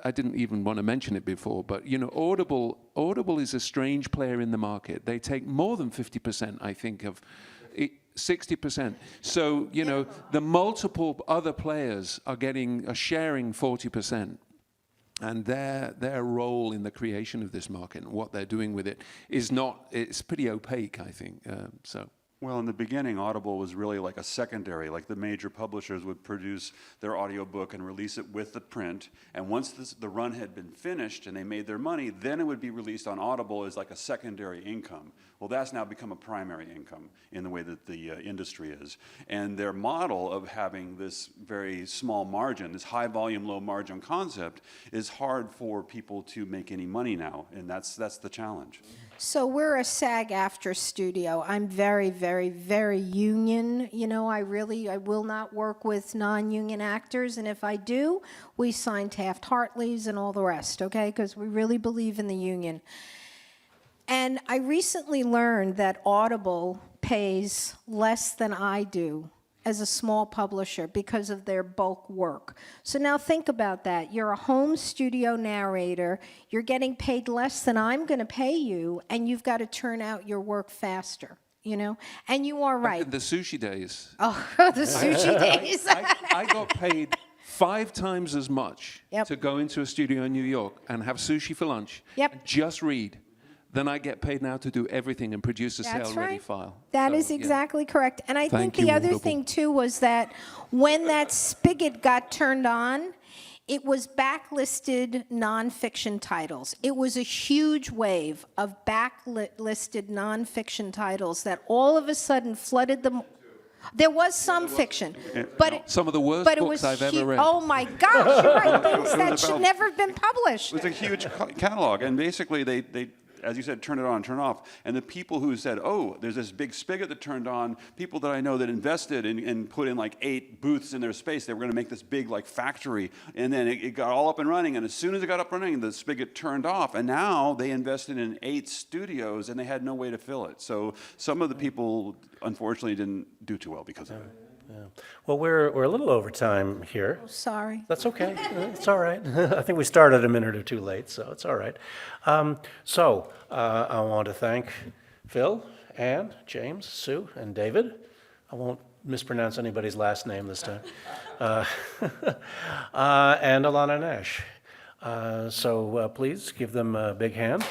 I didn't even want to mention it before, but Audible is a strange player in the market. They take more than 50%, I think, of 60%. So, you know, the multiple other players are sharing 40%. And their role in the creation of this market and what they're doing with it it's pretty opaque, I think. Well, in the beginning, Audible was really like a secondary, like the major publishers would produce their audiobook and release it with the print, and once the run had been finished and they made their money, then it would be released on Audible as like a secondary income. Well, that's now become a primary income in the way that the industry is. And their model of having this very small margin, this high volume, low margin concept, is hard for people to make any money now, and that's the challenge. So we're a SAG-AFTRA studio. I'm very, very, very union. You know, I will not work with non-union actors, and if I do, we sign Taft-Hartleys and all the rest, okay? Because we really believe in the union. And I recently learned that Audible pays less than I do as a small publisher because of their bulk work. So now think about that. You're a home studio narrator, you're getting paid less than I'm gonna pay you, and you've got to turn out your work faster, you know? And you are right. The sushi days. Oh, the sushi days. I got paid 5 times as much Yep. to go into a studio in New York and have sushi for lunch, Yep. and just read, than I get paid now to do everything and produce a That's sale-ready right. file. That So, is yeah. exactly correct. And I think Thank you, the other Audible. thing, too, was that when that spigot got turned on, it was backlisted nonfiction titles. It was a huge wave of backlisted nonfiction titles that all of a sudden flooded the... There was some fiction, but Some of the worst but it books was I've ever read. Oh my gosh, you're right, things that about- should never have been published. It was a huge catalog, and basically they, as you said, turn it on, turn it off. And the people who said, oh, there's this big spigot that turned on, people that I know that invested and put in like 8 booths in their space, they were going to make this big like factory, and then it got all up and running, and as soon as it got up and running, the spigot turned off, and now they invested in 8 studios, and they had no way to fill it. So some of the people, unfortunately, didn't do too well because of it. Yeah. Well, we're a little over time here. Sorry. That's okay. It's all right. I think we started a minute or two late, so it's all right. I want to thank Phil, Ann, James, Sue, and David. I won't mispronounce anybody's last name this time. And Alana Nash. Please give them a big hand.